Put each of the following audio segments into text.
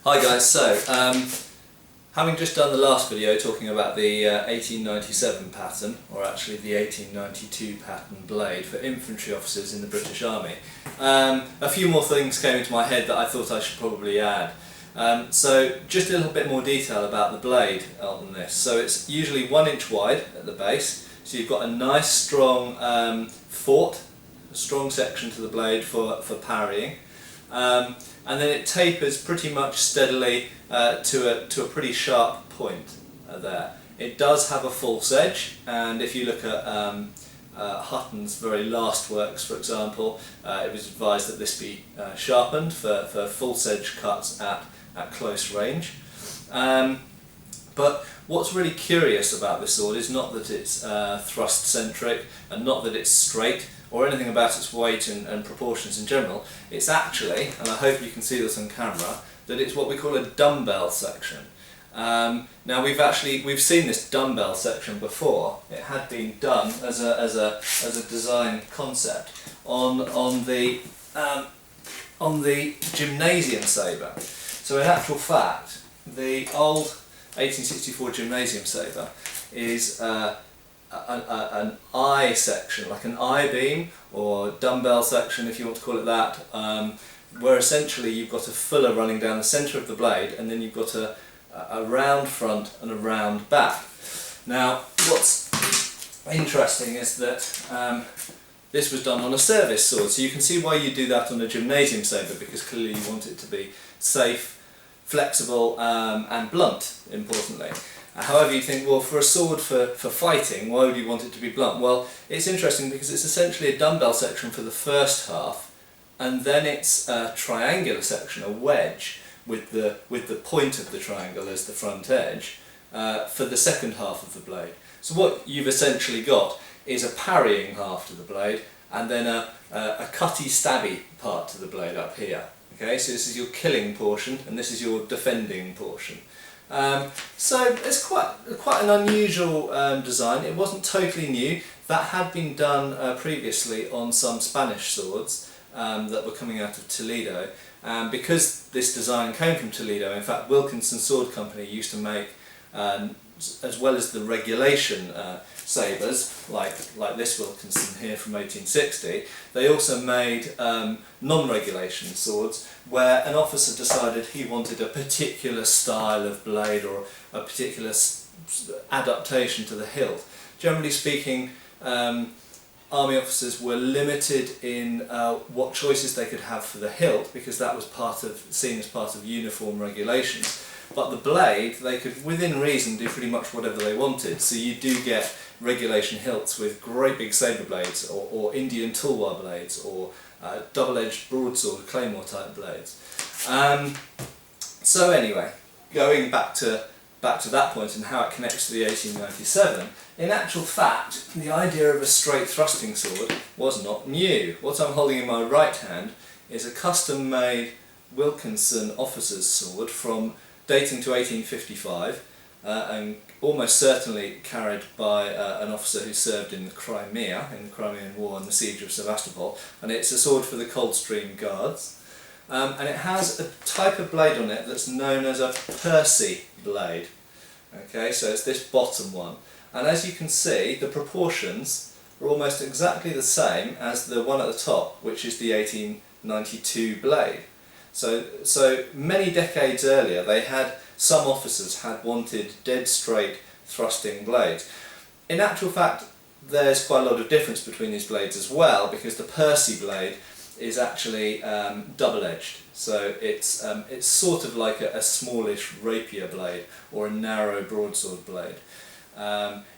Hi guys, having just done the last video talking about the 1897 pattern, or actually the 1892 pattern blade for infantry officers in the British Army, a few more things came into my head that I thought I should probably add. So just a little bit more detail about the blade on this. So it's usually 1 inch wide at the base, so you've got a nice strong fort, a strong section to the blade for parrying. And then it tapers pretty much steadily to a pretty sharp point there. It does have a false edge, and if you look at Hutton's very last works, for example, it was advised that this be sharpened for false edge cuts at close range. But what's really curious about this sword is not that it's thrust centric and not that it's straight, or anything about its weight and proportions in general. It's actually, and I hope you can see this on camera, that it's what we call a dumbbell section. Now we've seen this dumbbell section before. It had been done as a design concept on the gymnasium sabre. So in actual fact, the old 1864 gymnasium sabre is an I section, like an I-beam or dumbbell section if you want to call it that, where essentially you've got a fuller running down the centre of the blade, and then you've got a round front and a round back. Now what's interesting is that this was done on a service sword, so you can see why you do that on a gymnasium sabre, because clearly you want it to be safe, flexible and blunt, importantly. However, you think, well, for a sword for fighting, why would you want it to be blunt? Well, it's interesting because it's essentially a dumbbell section for the first half, and then it's a triangular section, a wedge, with the point of the triangle as the front edge, for the second half of the blade. So what you've essentially got is a parrying half to the blade, and then a cutty stabby part to the blade up here. Okay, so this is your killing portion, and this is your defending portion. So it's quite an unusual design. It wasn't totally new. That had been done previously on some Spanish swords that were coming out of Toledo. Because this design came from Toledo, in fact Wilkinson Sword Company used to make, as well as the regulation sabres, like this Wilkinson here from 1860, they also made non-regulation swords where an officer decided he wanted a particular style of blade or a particular adaptation to the hilt. Generally speaking, army officers were limited in what choices they could have for the hilt, because that was seen as part of uniform regulations. But the blade, they could, within reason, do pretty much whatever they wanted. So you do get regulation hilts with great big sabre blades, or Indian tulwar blades, or double-edged broadsword claymore type blades. So anyway, going back to that point and how it connects to the 1897, in actual fact, the idea of a straight thrusting sword was not new. What I'm holding in my right hand is a custom-made Wilkinson officer's sword dating to 1855, and almost certainly carried by an officer who served in the Crimean War and the siege of Sevastopol, and it's a sword for the Coldstream Guards. And it has a type of blade on it that's known as a Percy blade. Okay, so it's this bottom one, and as you can see, the proportions are almost exactly the same as the one at the top, which is the 1892 blade. So many decades earlier, some officers had wanted dead straight thrusting blades. In actual fact, there's quite a lot of difference between these blades as well, because the Percy blade is actually double-edged. So it's sort of like a smallish rapier blade or a narrow broadsword blade.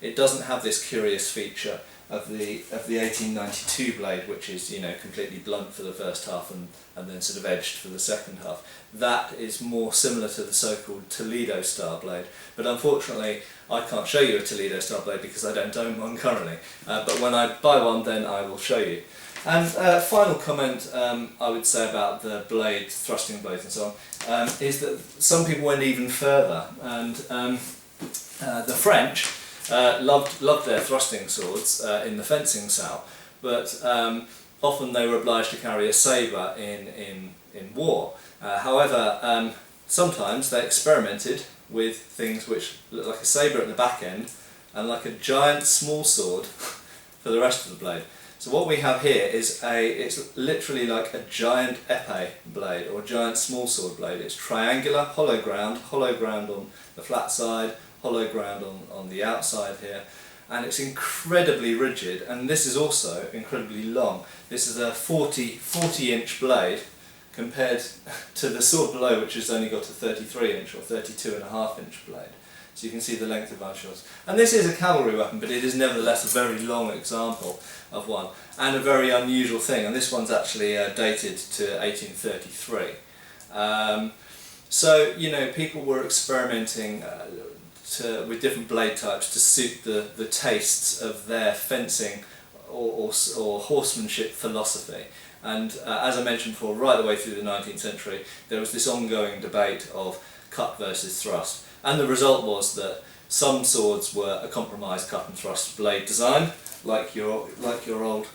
It doesn't have this curious feature of the 1892 blade, which is, you know, completely blunt for the first half and then sort of edged for the second half. That is more similar to the so-called Toledo style blade, but unfortunately I can't show you a Toledo style blade because I don't own one currently, but when I buy one then I will show you. And final comment I would say about the blade, thrusting blades and so on, is that some people went even further, and the French loved their thrusting swords in the fencing style, but often they were obliged to carry a sabre in war. However, sometimes they experimented with things which look like a sabre at the back end and like a giant small sword for the rest of the blade. So what we have here is it's literally like a giant épée blade or a giant small sword blade. It's triangular, hollow ground on the flat side, hollow ground on the outside here, and it's incredibly rigid, and this is also incredibly long. This is a 40 inch blade compared to the sword below, which has only got a 33 inch or 32.5 inch blade. So you can see the length of our swords. And this is a cavalry weapon, but it is nevertheless a very long example of one, and a very unusual thing, and this one's actually dated to 1833. So, you know, people were experimenting with different blade types to suit the tastes of their fencing or horsemanship philosophy. And as I mentioned before, right the way through the 19th century, there was this ongoing debate of cut versus thrust. And the result was that some swords were a compromised cut and thrust blade design, like your old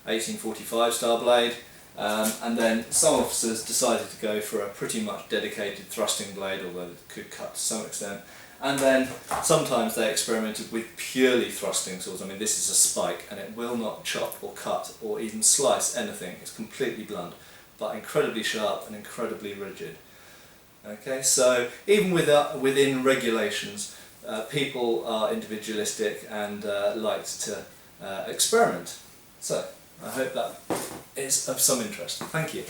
1845 style blade, and then some officers decided to go for a pretty much dedicated thrusting blade, although it could cut to some extent. And then sometimes they experimented with purely thrusting swords. I mean, this is a spike and it will not chop or cut or even slice anything. It's completely blunt, but incredibly sharp and incredibly rigid. Okay, so even within regulations, people are individualistic and like to experiment. So I hope that is of some interest. Thank you.